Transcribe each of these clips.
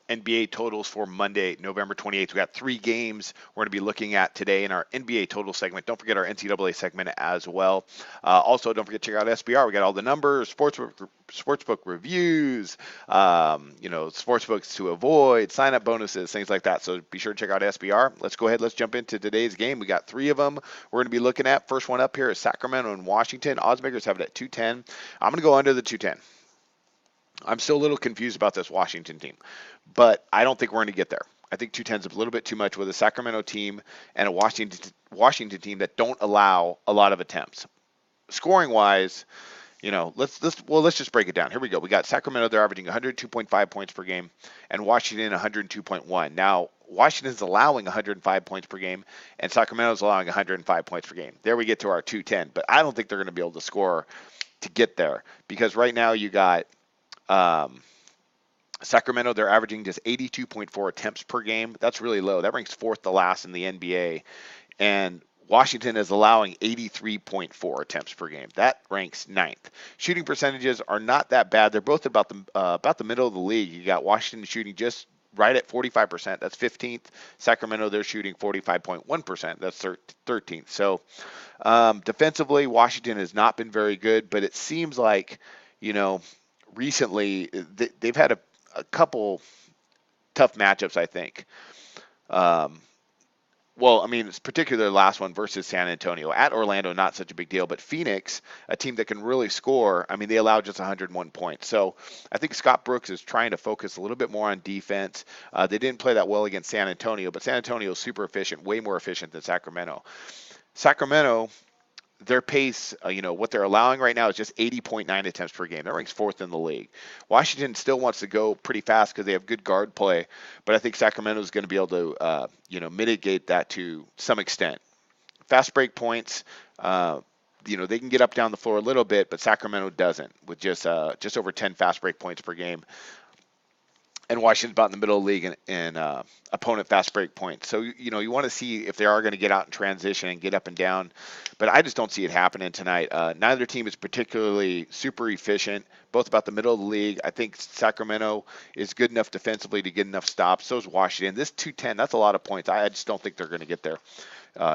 NBA totals for Monday, November 28th. We got 3 games we're going to be looking at today in our NBA total segment. Don't forget our NCAA segment as well. Also, don't forget to check out SBR. We got all the numbers, sportsbook reviews, sportsbooks to avoid, sign up bonuses, things like that. So be sure to check out SBR. Let's go ahead. Let's jump into today's game. We got 3 of them we're going to be looking at. First one up here is Sacramento and Washington. Oddsmakers have it at 210. I'm going to go under the 210. I'm still a little confused about this Washington team, but I don't think we're going to get there. I think 210 is a little bit too much with a Sacramento team and a Washington team that don't allow a lot of attempts. Scoring wise, let's just break it down. Here we go. We got Sacramento. They're averaging 102.5 points per game, and Washington 102.1. Now Washington's allowing 105 points per game, and Sacramento's allowing 105 points per game. There we get to our 210, but I don't think they're going to be able to score to get there because right now you got Sacramento, they're averaging just 82.4 attempts per game. That's really low. That ranks 4th to last in the NBA. And Washington is allowing 83.4 attempts per game. That ranks 9th. Shooting percentages are not that bad. They're both about the middle of the league. You got Washington shooting just right at 45%. That's 15th. Sacramento, they're shooting 45.1%. That's 13th. So defensively, Washington has not been very good, but it seems like, recently they've had a couple tough matchups, I think. It's particularly the last one versus San Antonio. At Orlando, not such a big deal, but Phoenix, a team that can really score, they allowed just 101 points. So I think Scott Brooks is trying to focus a little bit more on defense. They didn't play that well against San Antonio, but San Antonio is super efficient, way more efficient than Sacramento. Sacramento, their pace, what they're allowing right now is just 80.9 attempts per game. That ranks 4th in the league. Washington still wants to go pretty fast because they have good guard play, but I think Sacramento is going to be able to, mitigate that to some extent. Fast break points, they can get up down the floor a little bit, but Sacramento doesn't with just over 10 fast break points per game. And Washington's about in the middle of the league in opponent fast break points. So, you want to see if they are going to get out in transition and get up and down. But I just don't see it happening tonight. Neither team is particularly super efficient, both about the middle of the league. I think Sacramento is good enough defensively to get enough stops. So is Washington. This 210, that's a lot of points. I just don't think they're going to get there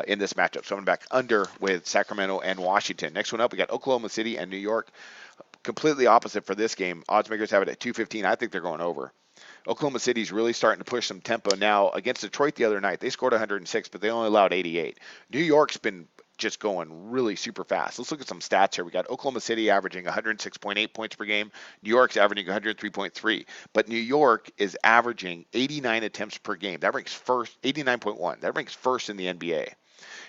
in this matchup. So I'm back under with Sacramento and Washington. Next one up, we got Oklahoma City and New York. Completely opposite for this game. Oddsmakers have it at 215. I think they're going over. Oklahoma City's really starting to push some tempo now. Against Detroit the other night, they scored 106, but they only allowed 88. New York's been just going really super fast. Let's look at some stats here. We got Oklahoma City averaging 106.8 points per game. New York's averaging 103.3. But New York is averaging 89 attempts per game. That ranks first, 89.1. That ranks first in the NBA.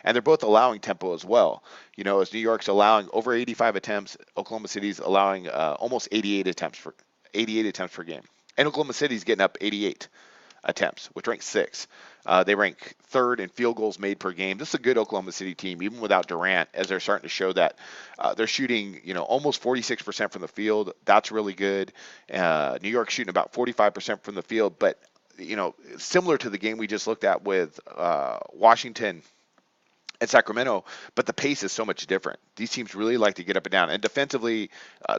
And they're both allowing tempo as well. As New York's allowing over 85 attempts, Oklahoma City's allowing almost 88 attempts per game. And Oklahoma City's getting up 88 attempts, which ranks 6th. They rank 3rd in field goals made per game. This is a good Oklahoma City team, even without Durant, as they're starting to show that they're shooting, almost 46% from the field. That's really good. New York's shooting about 45% from the field, but similar to the game we just looked at with Washington and Sacramento, but the pace is so much different. These teams really like to get up and down, and defensively,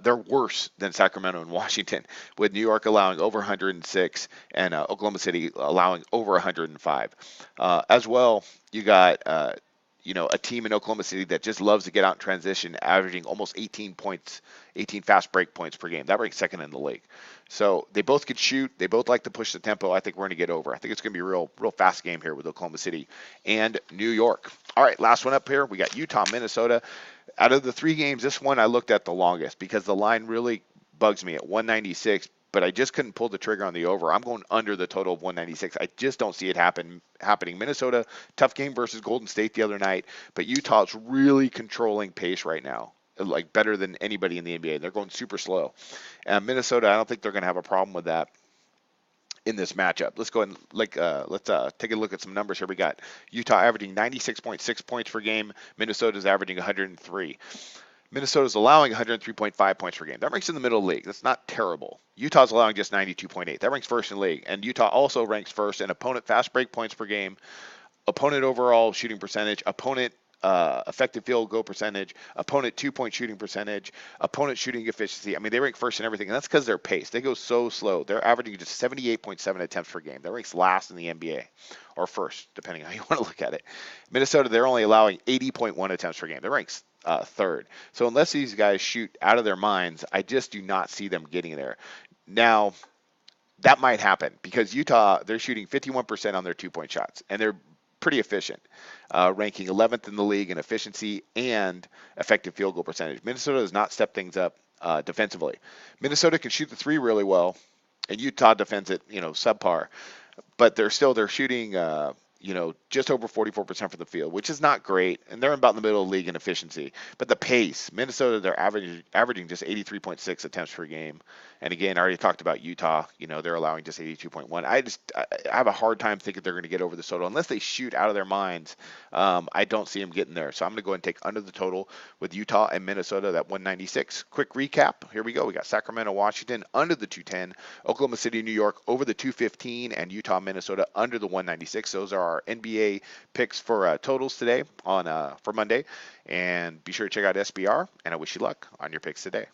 they're worse than Sacramento and Washington, with New York allowing over 106 and Oklahoma City allowing over 105. As well, you got a team in Oklahoma City that just loves to get out in transition, averaging almost 18 fast break points per game. That ranks 2nd in the league. So they both could shoot. They both like to push the tempo. I think we're going to get over. I think it's going to be a real fast game here with Oklahoma City and New York. All right, last one up here. We got Utah, Minnesota. Out of the 3 games, this one I looked at the longest because the line really bugs me at 196, but I just couldn't pull the trigger on the over. I'm going under the total of 196. I just don't see it happening. Minnesota, tough game versus Golden State the other night, but Utah's really controlling pace right now, like better than anybody in the NBA. They're going super slow. Minnesota, I don't think they're going to have a problem with that in this matchup. Let's go ahead and let's take a look at some numbers here. We got Utah averaging 96.6 points per game. Minnesota's averaging 103. Minnesota's allowing 103.5 points per game. That ranks in the middle of the league. That's not terrible. Utah's allowing just 92.8. That ranks 1st in the league. And Utah also ranks 1st in opponent fast break points per game, opponent overall shooting percentage, opponent effective field goal percentage, opponent 2-point shooting percentage, opponent shooting efficiency. I mean, they rank first in everything, and that's because their pace. They go so slow. They're averaging just 78.7 attempts per game. That ranks last in the NBA, or first, depending on how you want to look at it. Minnesota, they're only allowing 80.1 attempts per game. That ranks third. So unless these guys shoot out of their minds, I just do not see them getting there. Now, that might happen because Utah, they're shooting 51% on their 2-point shots, and they're pretty efficient, ranking 11th in the league in efficiency and effective field goal percentage. Minnesota has not stepped things up defensively. Minnesota can shoot the three really well, and Utah defends it, subpar. But they're shooting, just over 44% from the field, which is not great, and they're about in the middle of the league in efficiency. But the pace, Minnesota, they're averaging just 83.6 attempts per game. And again, I already talked about Utah. They're allowing just 82.1. I have a hard time thinking they're going to get over the total unless they shoot out of their minds. I don't see them getting there. So I'm going to go ahead and take under the total with Utah and Minnesota, that 196. Quick recap. Here we go. We got Sacramento, Washington under the 210, Oklahoma City, New York over the 215, and Utah, Minnesota under the 196. Those are our NBA picks for totals today for Monday. And be sure to check out SBR, and I wish you luck on your picks today.